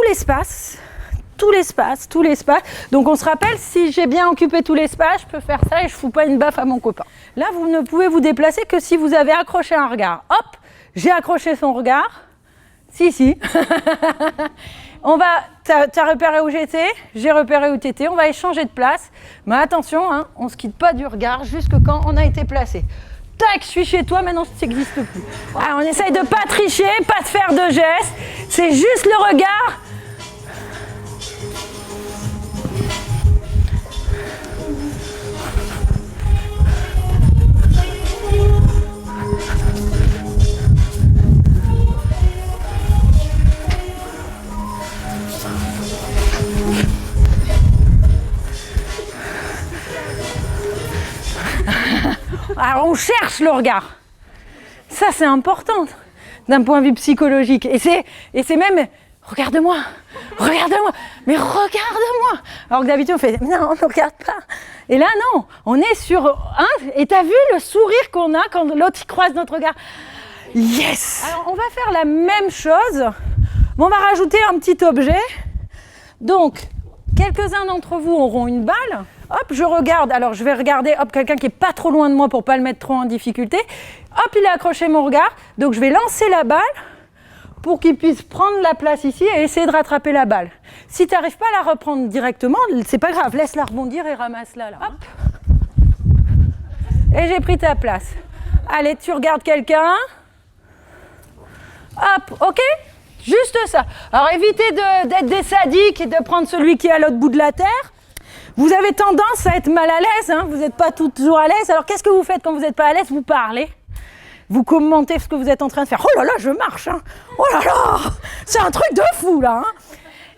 l'espace. Tout l'espace. Donc on se rappelle, si j'ai bien occupé tout l'espace, je peux faire ça et je fous pas une baffe à mon copain. Là, vous ne pouvez vous déplacer que si vous avez accroché un regard. Hop, j'ai accroché son regard. Si. T'as repéré où j'étais, j'ai repéré où t'étais, on va échanger de place. Mais attention, hein, on se quitte pas du regard jusque quand on a été placé. Tac, je suis chez toi, maintenant ça n'existe plus. Alors, on essaye de pas tricher, pas de faire de gestes. C'est juste le regard. Alors on cherche le regard. Ça c'est important d'un point de vue psychologique. Et c'est même regarde-moi, mais regarde-moi. Alors que d'habitude on fait non, on ne regarde pas. Et là non, on est sur et t'as vu le sourire qu'on a quand l'autre croise notre regard. Yes. Alors on va faire la même chose, mais on va rajouter un petit objet. Donc quelques-uns d'entre vous auront une balle. Hop, je regarde, alors je vais regarder quelqu'un qui est pas trop loin de moi pour pas le mettre trop en difficulté. Hop, il a accroché mon regard, donc je vais lancer la balle pour qu'il puisse prendre la place ici et essayer de rattraper la balle. Si tu n'arrives pas à la reprendre directement, c'est pas grave, laisse-la rebondir et ramasse-la là. Hop. Et j'ai pris ta place. Allez, tu regardes quelqu'un. Hop, ok ? Juste ça. Alors évitez d'être des sadiques et de prendre celui qui est à l'autre bout de la terre. Vous avez tendance à être mal à l'aise, hein, vous n'êtes pas toujours à l'aise. Alors qu'est-ce que vous faites quand vous n'êtes pas à l'aise ? Vous parlez, vous commentez ce que vous êtes en train de faire. Oh là là, je marche, hein. Oh là là, c'est un truc de fou là. Hein.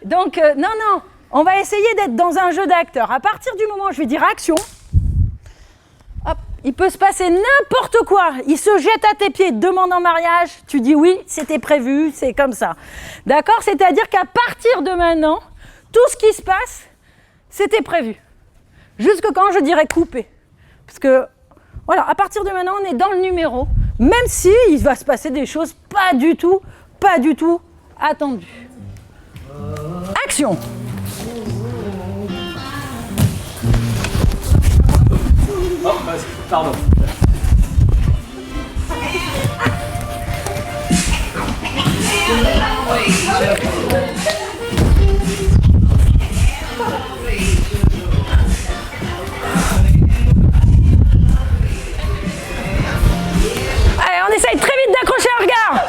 Donc non, on va essayer d'être dans un jeu d'acteur. À partir du moment où je vais dire action, hop, il peut se passer n'importe quoi. Il se jette à tes pieds, il te demande en mariage, tu dis oui, c'était prévu, c'est comme ça. D'accord ? C'est-à-dire qu'à partir de maintenant, tout ce qui se passe, c'était prévu. Jusque quand je dirais couper. Parce que, voilà, à partir de maintenant, on est dans le numéro. Même si il va se passer des choses pas du tout attendues. Action. Oh, pardon. Allez, on essaye très vite d'accrocher un regard.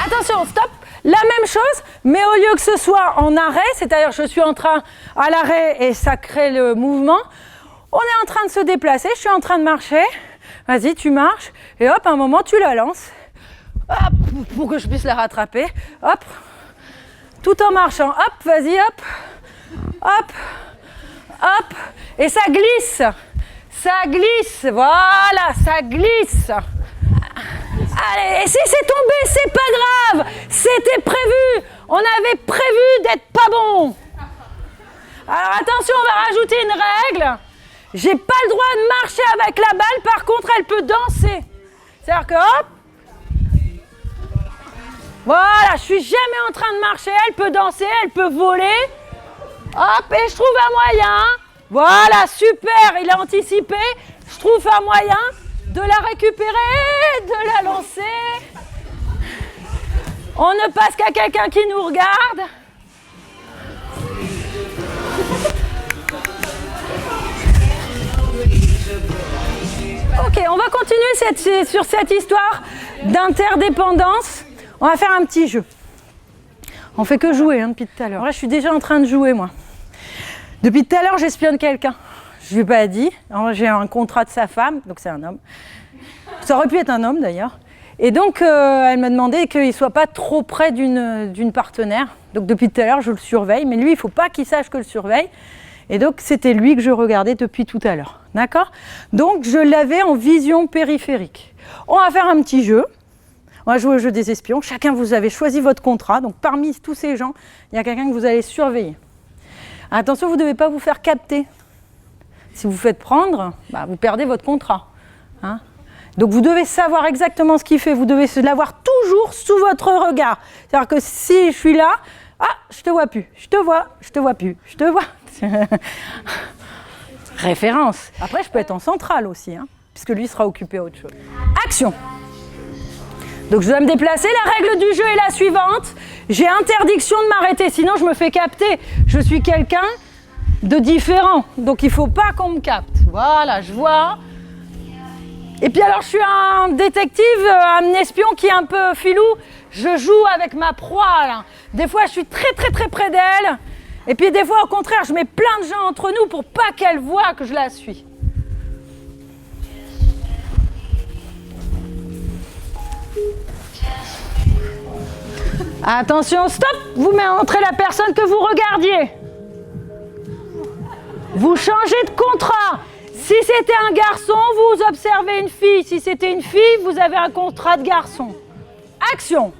Attention, stop. La même chose, mais au lieu que ce soit en arrêt, c'est-à-dire je suis en train à l'arrêt et ça crée le mouvement, on est en train de se déplacer, je suis en train de marcher. Vas-y, tu marches et hop, à un moment, tu la lances. Hop, pour que je puisse la rattraper. Hop, tout en marchant. Hop, vas-y, hop, hop, hop. Et ça glisse. Ça glisse. Voilà, ça glisse. Allez, et si c'est tombé, c'est pas grave. C'était prévu. On avait prévu d'être pas bon. Alors attention, on va rajouter une règle. J'ai pas le droit de marcher avec la balle, par contre, elle peut danser. C'est-à-dire que hop. Voilà, je suis jamais en train de marcher, elle peut danser, elle peut voler. Hop, et je trouve un moyen. Voilà, super, il a anticipé. Je trouve un moyen de la récupérer, de la lancer. On ne passe qu'à quelqu'un qui nous regarde. Ok, on va continuer sur cette histoire d'interdépendance. On va faire un petit jeu. On fait que jouer depuis tout à l'heure. Là, je suis déjà en train de jouer, moi. Depuis tout à l'heure, j'espionne quelqu'un. Je ne lui ai pas dit. Alors, j'ai un contrat de sa femme, donc c'est un homme. Ça aurait pu être un homme, d'ailleurs. Et donc, elle m'a demandé qu'il ne soit pas trop près d'une partenaire. Donc, depuis tout à l'heure, je le surveille. Mais lui, il ne faut pas qu'il sache que je le surveille. Et donc, c'était lui que je regardais depuis tout à l'heure. D'accord ? Donc, je l'avais en vision périphérique. On va faire un petit jeu. On va jouer au jeu des espions. Chacun, vous avez choisi votre contrat. Donc, parmi tous ces gens, il y a quelqu'un que vous allez surveiller. Attention, vous ne devez pas vous faire capter. Si vous faites prendre, bah, vous perdez votre contrat. Hein. Donc vous devez savoir exactement ce qu'il fait, vous devez l'avoir toujours sous votre regard. C'est-à-dire que si je suis là, ah, je te vois plus, je te vois plus, je te vois. Référence. Après, je peux être en centrale aussi, hein, puisque lui sera occupé à autre chose. Action. Donc je dois me déplacer. La règle du jeu est la suivante. J'ai interdiction de m'arrêter, sinon je me fais capter. Je suis quelqu'un de différent, donc il ne faut pas qu'on me capte. Voilà, je vois. Et puis alors je suis un détective, un espion qui est un peu filou. Je joue avec ma proie là. Des fois je suis très près d'elle. Et puis des fois au contraire je mets plein de gens entre nous pour pas qu'elle voie que je la suis. Attention, stop! Vous montrez la personne que vous regardiez. Vous changez de contrat. Si c'était un garçon, vous observez une fille. Si c'était une fille, vous avez un contrat de garçon. Action.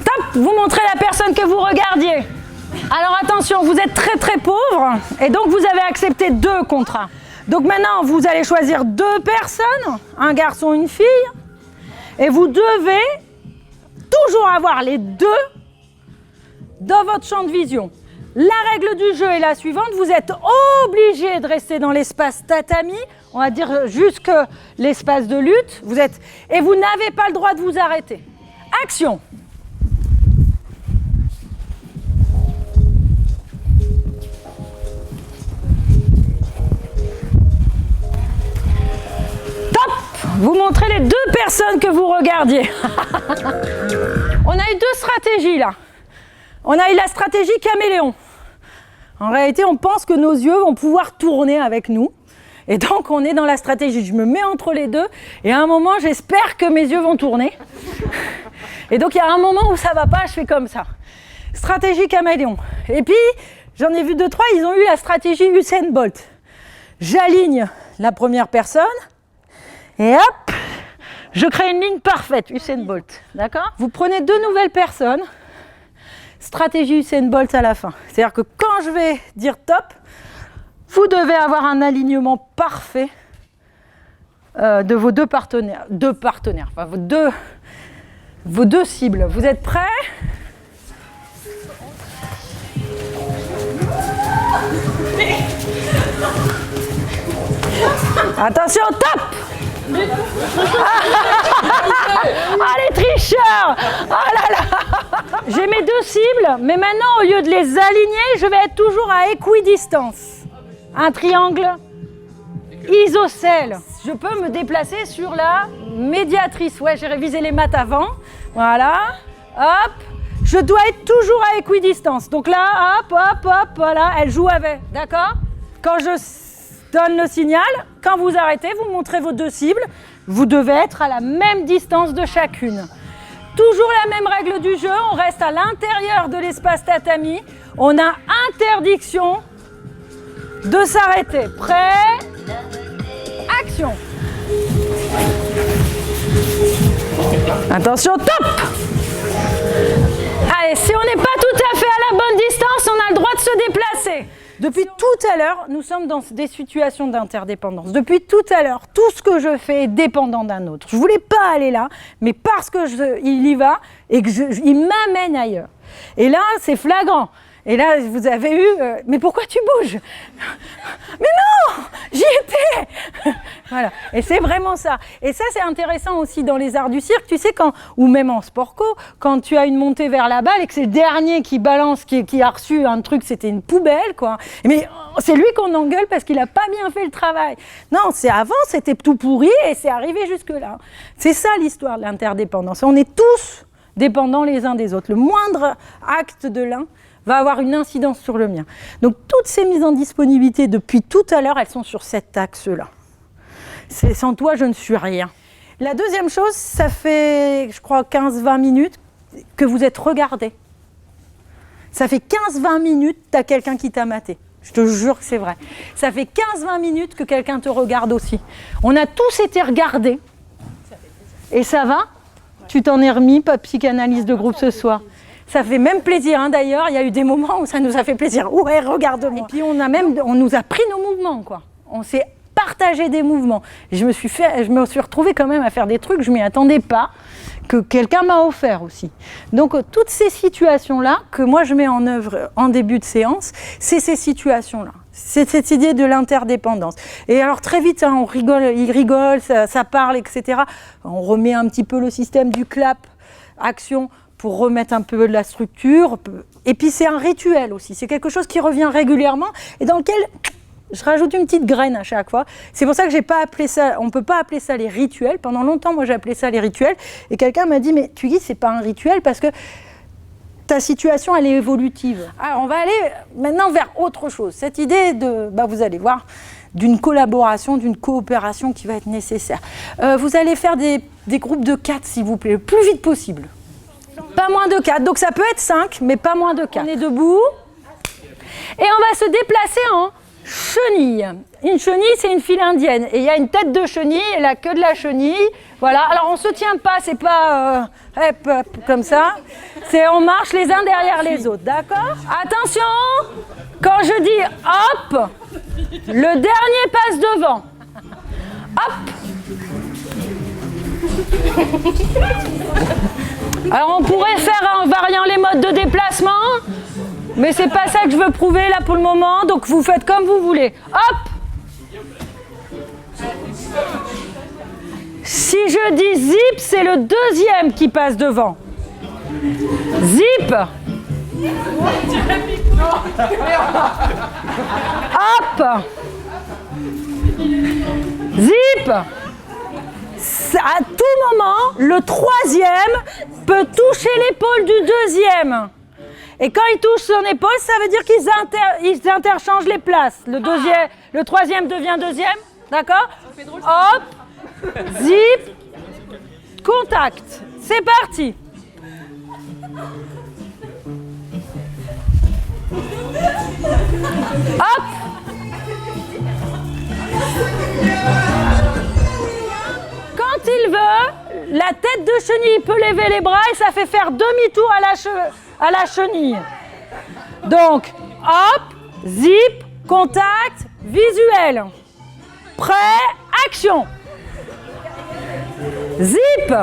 Top. Vous montrez la personne que vous regardiez. Alors attention, vous êtes très pauvre et donc vous avez accepté 2 contrats. Donc maintenant, vous allez choisir 2 personnes, un garçon, une fille, et vous devez toujours avoir les 2 dans votre champ de vision. La règle du jeu est la suivante, vous êtes obligé de rester dans l'espace tatami, on va dire jusque l'espace de lutte, et vous n'avez pas le droit de vous arrêter. Action! Vous montrez les 2 personnes que vous regardiez. On a eu 2 stratégies là. On a eu la stratégie caméléon. En réalité, on pense que nos yeux vont pouvoir tourner avec nous. Et donc, on est dans la stratégie. Je me mets entre les 2 et à un moment, j'espère que mes yeux vont tourner. Et donc, il y a un moment où ça ne va pas, je fais comme ça. Stratégie caméléon. Et puis, j'en ai vu 2-3, ils ont eu la stratégie Usain Bolt. J'aligne la première personne. Et hop, je crée une ligne parfaite, Usain Bolt, d'accord? Vous prenez 2 nouvelles personnes, stratégie Usain Bolt à la fin. C'est-à-dire que quand je vais dire top, vous devez avoir un alignement parfait de vos 2 partenaires, enfin vos deux cibles. Vous êtes prêts? Attention, top! Ah les tricheurs! Oh là là! J'ai mes 2 cibles, mais maintenant au lieu de les aligner, je vais être toujours à équidistance. Un triangle isocèle. Je peux me déplacer sur la médiatrice. Ouais, j'ai révisé les maths avant. Voilà. Hop. Je dois être toujours à équidistance. Donc là, hop, voilà, elle joue avec. D'accord? Quand je donne le signal, quand vous arrêtez, vous montrez vos 2 cibles, vous devez être à la même distance de chacune. Toujours la même règle du jeu, on reste à l'intérieur de l'espace tatami, on a interdiction de s'arrêter. Prêt? Action! Attention, top! Allez, si on n'est pas tout à fait à la bonne distance, on a le droit de se déplacer. Depuis tout à l'heure, nous sommes dans des situations d'interdépendance. Depuis tout à l'heure, tout ce que je fais est dépendant d'un autre. Je ne voulais pas aller là, mais parce qu'il y va et qu'il m'amène ailleurs. Et là, c'est flagrant. Et là, vous avez eu « Mais pourquoi tu bouges ?»« Mais non, j'y étais !» Voilà. Et c'est vraiment ça. Et ça, c'est intéressant aussi dans les arts du cirque, tu sais, ou même en sport co, quand tu as une montée vers la balle et que c'est le dernier qui balance, qui a reçu un truc, c'était une poubelle, quoi. Mais c'est lui qu'on engueule parce qu'il n'a pas bien fait le travail. Non, c'est avant, c'était tout pourri et c'est arrivé jusque-là. C'est ça l'histoire de l'interdépendance. On est tous dépendants les uns des autres. Le moindre acte de l'un va avoir une incidence sur le mien. Donc toutes ces mises en disponibilité depuis tout à l'heure, elles sont sur cet axe-là. C'est sans toi, je ne suis rien. La deuxième chose, ça fait, je crois, 15-20 minutes que vous êtes regardé. Ça fait 15-20 minutes que tu as quelqu'un qui t'a maté. Je te jure que c'est vrai. Ça fait 15-20 minutes que quelqu'un te regarde aussi. On a tous été regardés. Et ça va ? Tu t'en es remis, pas de psychanalyse de groupe ce soir. Ça fait même plaisir, hein, d'ailleurs. Il y a eu des moments où ça nous a fait plaisir. Ouais, regarde-moi. Et puis on nous a pris nos mouvements, quoi. On s'est partagé des mouvements. Et je me suis retrouvée quand même à faire des trucs, je m'y attendais pas, que quelqu'un m'a offert aussi. Donc toutes ces situations-là que moi je mets en œuvre en début de séance, c'est ces situations-là. C'est cette idée de l'interdépendance. Et alors très vite, hein, on rigole, il rigole, ça parle, etc. On remet un petit peu le système du clap, action, pour remettre un peu de la structure. Et puis c'est un rituel aussi, c'est quelque chose qui revient régulièrement et dans lequel je rajoute une petite graine à chaque fois. C'est pour ça que j'ai pas appelé ça, on ne peut pas appeler ça les rituels. Pendant longtemps, moi j'ai appelé ça les rituels. Et quelqu'un m'a dit, mais tu dis c'est pas un rituel parce que ta situation elle est évolutive. Alors on va aller maintenant vers autre chose. Cette idée de, vous allez voir, d'une collaboration, d'une coopération qui va être nécessaire. Vous allez faire des groupes de 4 s'il vous plaît, le plus vite possible. Pas moins de 4, donc ça peut être 5, mais pas moins de 4. On est debout et on va se déplacer en chenille. Une chenille, c'est une file indienne. Et il y a une tête de chenille et la queue de la chenille. Voilà, alors on ne se tient pas, c'est pas comme ça. C'est on marche les uns derrière les autres, d'accord? Attention, quand je dis hop, le dernier passe devant. Hop. Alors on pourrait faire en variant les modes de déplacement, mais c'est pas ça que je veux prouver là pour le moment, donc vous faites comme vous voulez. Hop! Si je dis zip, c'est le deuxième qui passe devant. Zip! Hop! Zip! À tout moment, le troisième peut toucher l'épaule du deuxième. Et quand il touche son épaule, ça veut dire qu'ils interchangent les places. Le troisième devient deuxième, d'accord? Hop, zip, contact. C'est parti. Hop. Quand il veut, la tête de chenille peut lever les bras et ça fait faire demi-tour à la chenille. Donc, hop, zip, contact, visuel. Prêt, action. Zip.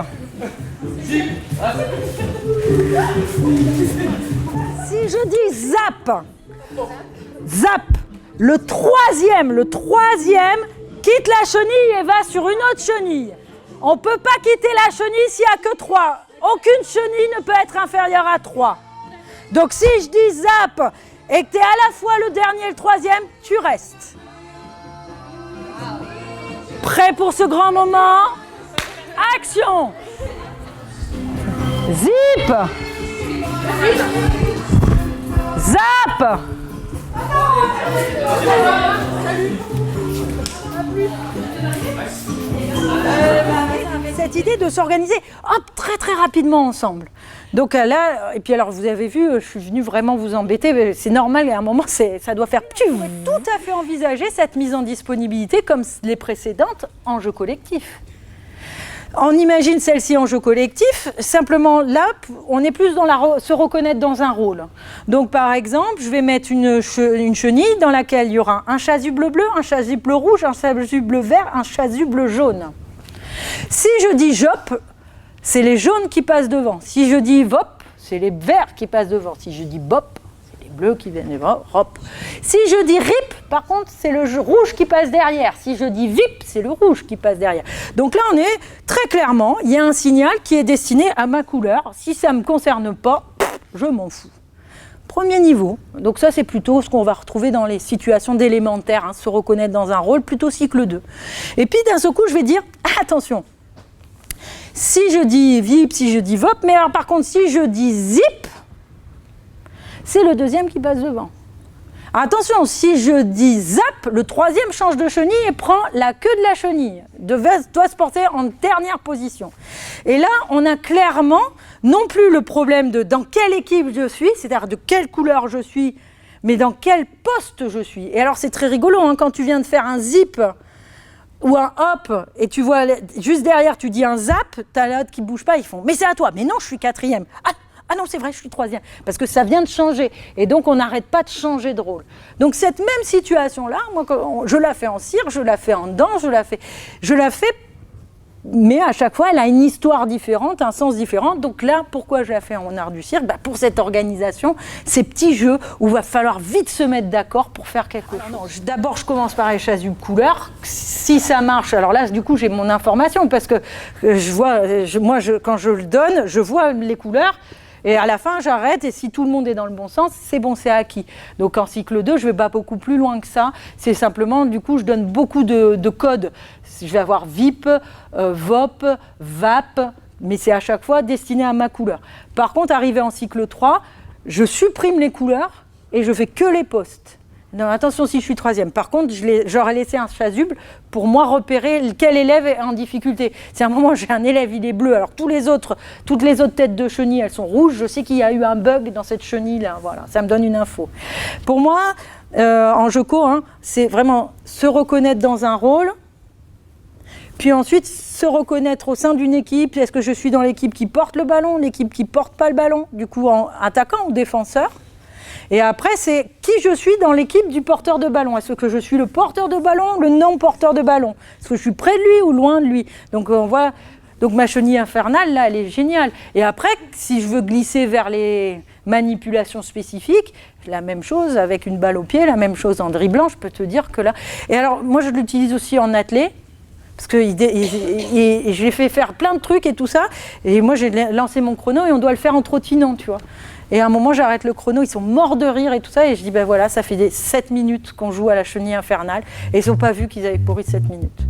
Si je dis zap, zap, le troisième quitte la chenille et va sur une autre chenille. On ne peut pas quitter la chenille s'il n'y a que 3. Aucune chenille ne peut être inférieure à 3. Donc si je dis zap et que tu es à la fois le dernier et le troisième, tu restes. Prêt pour ce grand moment? Action! Zip! Zap! Cette idée de s'organiser très très rapidement ensemble. Donc là, et puis alors vous avez vu, je suis venue vraiment vous embêter, mais c'est normal, à un moment ça doit faire tout à fait envisager cette mise en disponibilité comme les précédentes en jeu collectif. On imagine celle-ci en jeu collectif, simplement là, on est plus dans se reconnaître dans un rôle. Donc par exemple, je vais mettre une chenille dans laquelle il y aura un chasuble bleu, un chasuble rouge, un chasuble vert, un chasuble jaune. Si je dis jop, c'est les jaunes qui passent devant. Si je dis vop, c'est les verts qui passent devant. Si je dis bop, c'est les bleus qui viennent devant. Hop. Si je dis rip, par contre, c'est le rouge qui passe derrière. Si je dis vip, c'est le rouge qui passe derrière. Donc là, on est très clairement, il y a un signal qui est destiné à ma couleur. Si ça ne me concerne pas, je m'en fous. Premier niveau, donc ça c'est plutôt ce qu'on va retrouver dans les situations d'élémentaire, se reconnaître dans un rôle, plutôt cycle 2. Et puis d'un seul coup je vais dire, attention, si je dis vip, si je dis vop, mais alors par contre si je dis zip, c'est le deuxième qui passe devant. Attention, si je dis zap, le troisième change de chenille et prend la queue de la chenille, doit se porter en dernière position. Et là, on a clairement non plus le problème de dans quelle équipe je suis, c'est-à-dire de quelle couleur je suis, mais dans quel poste je suis. Et alors c'est très rigolo, quand tu viens de faire un zip ou un hop, et tu vois, juste derrière, tu dis un zap, t'as l'autre qui bouge pas, ils font, mais c'est à toi, mais non, je suis 4e. Ah non, c'est vrai, je suis 3e, parce que ça vient de changer. Et donc, on n'arrête pas de changer de rôle. Donc, cette même situation-là, moi, je la fais en cirque, je la fais en danse, je la fais, mais à chaque fois, elle a une histoire différente, un sens différent. Donc là, pourquoi je la fais en art du cirque ? Pour cette organisation, ces petits jeux où il va falloir vite se mettre d'accord pour faire quelque chose. D'abord, je commence par les chasubles couleurs. Si ça marche, alors là, du coup, j'ai mon information parce que je vois, quand je le donne, je vois les couleurs. Et à la fin, j'arrête, et si tout le monde est dans le bon sens, c'est bon, c'est acquis. Donc en cycle 2, je ne vais pas beaucoup plus loin que ça. C'est simplement, du coup, je donne beaucoup de codes. Je vais avoir VIP, VOP, VAP, mais c'est à chaque fois destiné à ma couleur. Par contre, arrivé en cycle 3, je supprime les couleurs et je fais que les postes. Non, attention si je suis 3e. Par contre, j'aurais laissé un chasuble pour moi repérer quel élève est en difficulté. C'est un moment, j'ai un élève, il est bleu. Alors toutes les autres têtes de chenille, elles sont rouges. Je sais qu'il y a eu un bug dans cette chenille-là. Voilà, ça me donne une info. Pour moi, en Joko, c'est vraiment se reconnaître dans un rôle. Puis ensuite, se reconnaître au sein d'une équipe. Est-ce que je suis dans l'équipe qui porte le ballon, l'équipe qui ne porte pas le ballon, du coup en attaquant ou défenseur. Et après, c'est qui je suis dans l'équipe du porteur de ballon. Est-ce que je suis le porteur de ballon, le non-porteur de ballon ? Est-ce que je suis près de lui ou loin de lui ? Donc on voit, donc ma chenille infernale, là, elle est géniale. Et après, si je veux glisser vers les manipulations spécifiques, la même chose avec une balle au pied, la même chose en dribblant, je peux te dire que là... Et alors, moi, je l'utilise aussi en athlée. Parce que je l'ai fait faire plein de trucs et tout ça. Et moi, j'ai lancé mon chrono et on doit le faire en trottinant, tu vois. Et à un moment, j'arrête le chrono, ils sont morts de rire et tout ça. Et je dis, ben voilà, ça fait 7 minutes qu'on joue à la chenille infernale. Et ils n'ont pas vu qu'ils avaient pourri 7 minutes.